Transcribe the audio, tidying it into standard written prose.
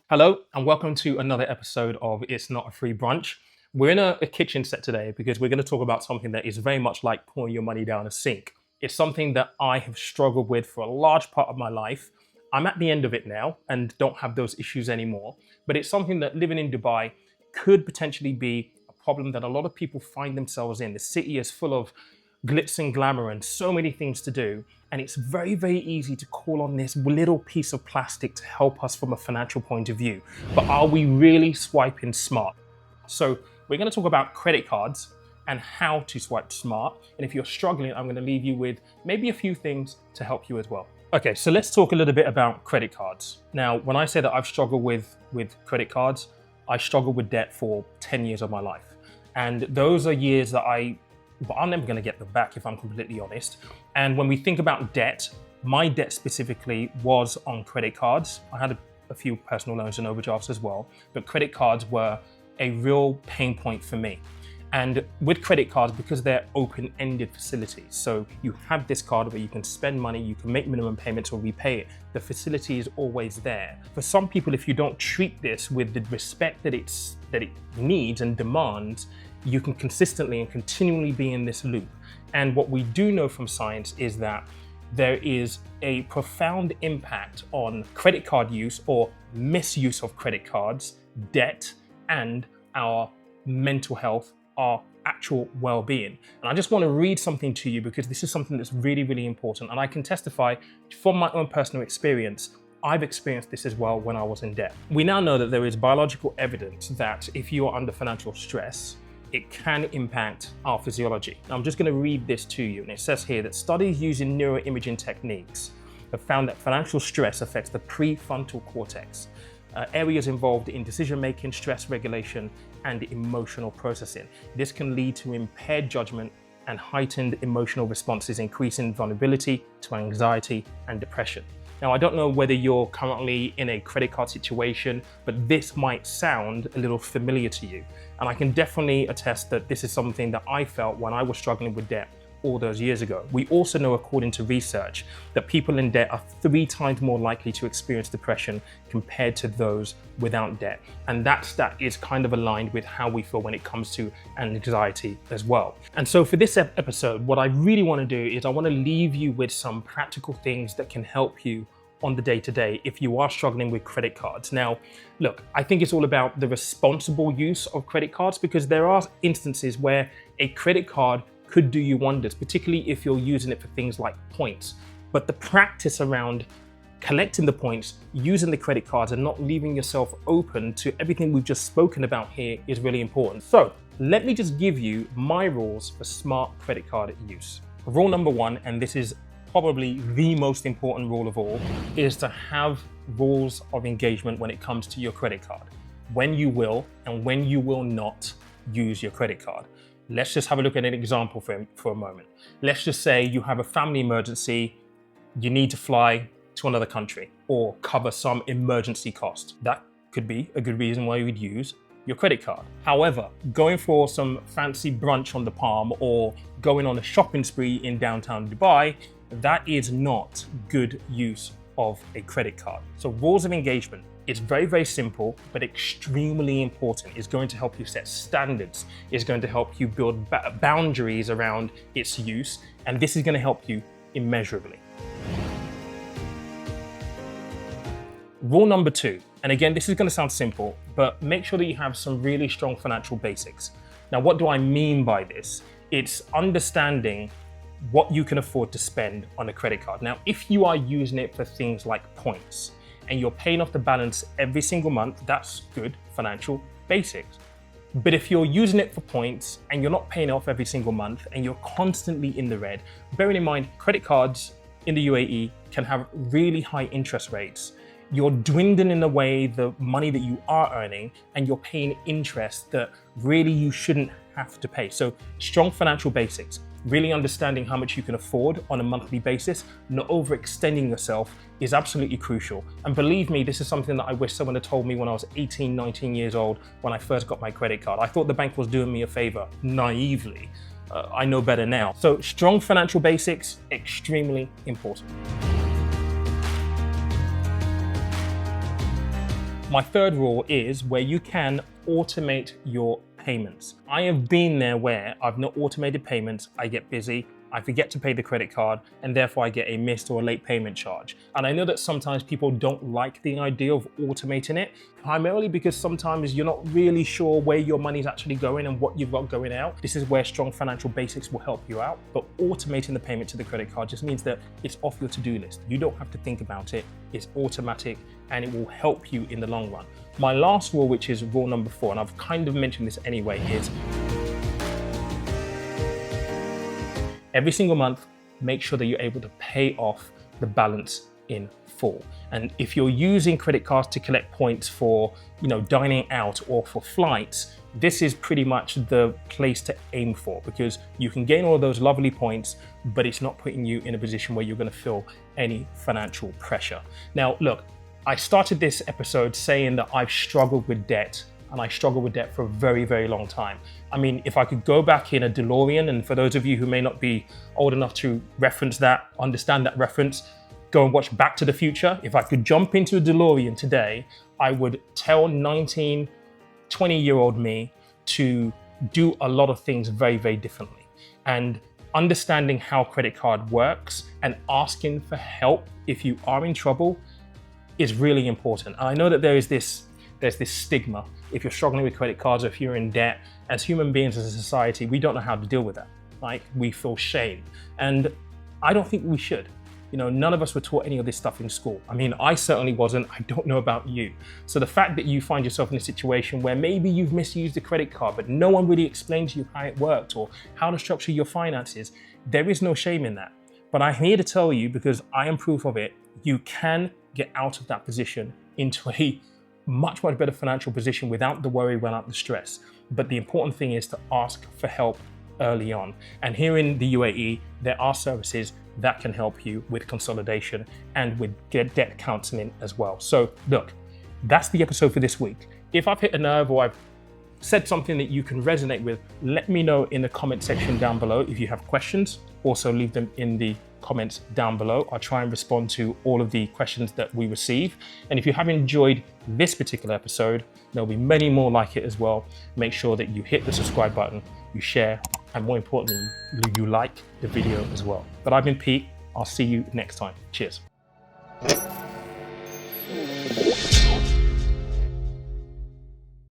Hello, and welcome to another episode of It's Not a Free Brunch. We're in a kitchen set today because we're going to talk about something that is very much like pouring your money down a sink. It's something that I have struggled with for a large part of my life. I'm at the end of it now and don't have those issues anymore, but it's something that living in Dubai could potentially be a problem that a lot of people find themselves in. The city is full of glitz and glamour and so many things to do. And it's very, very easy to call on this little piece of plastic to help us from a financial point of view. But are we really swiping smart? So we're going to talk about credit cards and how to swipe smart. And if you're struggling, I'm going to leave you with maybe a few things to help you as well. Okay, so let's talk a little bit about credit cards. Now, when I say that I've struggled with credit cards, I struggled with debt for 10 years of my life. And those are years that but I'm never going to get them back if I'm completely honest. And when we think about debt, my debt specifically was on credit cards. I had a few personal loans and overdrafts as well, but credit cards were a real pain point for me. And with credit cards, because they're open-ended facilities, so you have this card where you can spend money, you can make minimum payments or repay it. The facility is always there. For some people, if you don't treat this with the respect that it needs and demands, you can consistently and continually be in this loop. And what we do know from science is that there is a profound impact on credit card use or misuse of credit cards, debt, and our mental health, our actual well-being. And I just want to read something to you because this is something that's really, really important. And I can testify from my own personal experience. I've experienced this as well when I was in debt. We now know that there is biological evidence that if you are under financial stress, it can impact our physiology. Now, I'm just going to read this to you. And it says here that studies using neuroimaging techniques have found that financial stress affects the prefrontal cortex, areas involved in decision-making, stress regulation, and emotional processing. This can lead to impaired judgment and heightened emotional responses, increasing vulnerability to anxiety and depression. Now, I don't know whether you're currently in a credit card situation, but this might sound a little familiar to you. And I can definitely attest that this is something that I felt when I was struggling with debt all those years ago. We also know, according to research, that people in debt are 3 times more likely to experience depression compared to those without debt. And that stat is kind of aligned with how we feel when it comes to anxiety as well. And so for this episode, what I really want to do is I want to leave you with some practical things that can help you on the day-to-day if you are struggling with credit cards. Now, look, I think it's all about the responsible use of credit cards because there are instances where a credit card could do you wonders, particularly if you're using it for things like points. But the practice around collecting the points, using the credit cards and not leaving yourself open to everything we've just spoken about here is really important. So let me just give you my rules for smart credit card use. Rule number 1, and this is probably the most important rule of all, is to have rules of engagement when it comes to your credit card. When you will and when you will not use your credit card. Let's just have a look at an example for a moment. Let's just say you have a family emergency, you need to fly to another country or cover some emergency cost. That could be a good reason why you would use your credit card. However, going for some fancy brunch on the Palm or going on a shopping spree in downtown Dubai, that is not good use of a credit card. So rules of engagement. It's very, very simple, but extremely important. It's going to help you set standards. It's going to help you build boundaries around its use. And this is going to help you immeasurably. Rule number 2, and again, this is going to sound simple, but make sure that you have some really strong financial basics. Now, what do I mean by this? It's understanding what you can afford to spend on a credit card. Now, if you are using it for things like points, and you're paying off the balance every single month, that's good financial basics. But if you're using it for points and you're not paying off every single month and you're constantly in the red, bearing in mind credit cards in the UAE can have really high interest rates. you're dwindling away the money that you are earning, and you're paying interest that really you shouldn't have to pay. So strong financial basics, really understanding how much you can afford on a monthly basis, not overextending yourself, is absolutely crucial. And believe me, this is something that I wish someone had told me when I was 18, 19 years old, when I first got my credit card. I thought the bank was doing me a favor, naively. I know better now. So strong financial basics, extremely important. My third rule is where you can automate your payments. I have been there where I've not automated payments, I get busy, I forget to pay the credit card, and therefore I get a missed or a late payment charge. And I know that sometimes people don't like the idea of automating it, primarily because sometimes you're not really sure where your money's actually going and what you've got going out. This is where strong financial basics will help you out. But automating the payment to the credit card just means that it's off your to-do list. You don't have to think about it, it's automatic, and it will help you in the long run. My last rule, which is rule number 4, and I've kind of mentioned this anyway, is every single month, make sure that you're able to pay off the balance in full. And if you're using credit cards to collect points for, dining out or for flights, this is pretty much the place to aim for, because you can gain all of those lovely points, but it's not putting you in a position where you're going to feel any financial pressure. Now, look, I started this episode saying that I've struggled with debt, and I struggled with debt for a very, very long time. I mean, if I could go back in a DeLorean, and for those of you who may not be old enough to reference that, understand that reference, go and watch Back to the Future. If I could jump into a DeLorean today, I would tell 19, 20-year-old me to do a lot of things very, very differently. And understanding how credit card works and asking for help if you are in trouble is really important. And I know that there's this stigma. If you're struggling with credit cards, or if you're in debt, as human beings, as a society, we don't know how to deal with that. Like, we feel shame. And I don't think we should. None of us were taught any of this stuff in school. I mean, I certainly wasn't. I don't know about you. So the fact that you find yourself in a situation where maybe you've misused the credit card, but no one really explained to you how it worked or how to structure your finances, there is no shame in that. But I'm here to tell you, because I am proof of it, you can get out of that position into a much, much better financial position without the worry, without the stress. But the important thing is to ask for help early on. And here in the UAE, there are services that can help you with consolidation and with debt counseling as well. So look, that's the episode for this week. If I've hit a nerve or I've said something that you can resonate with, let me know in the comment section down below. If you have questions, also leave them in the comments down below. I'll try and respond to all of the questions that we receive. And if you have enjoyed this particular episode, there'll be many more like it as well. Make sure that you hit the subscribe button, you share, and more importantly, you like the video as well. But I've been Pete. I'll see you next time. Cheers.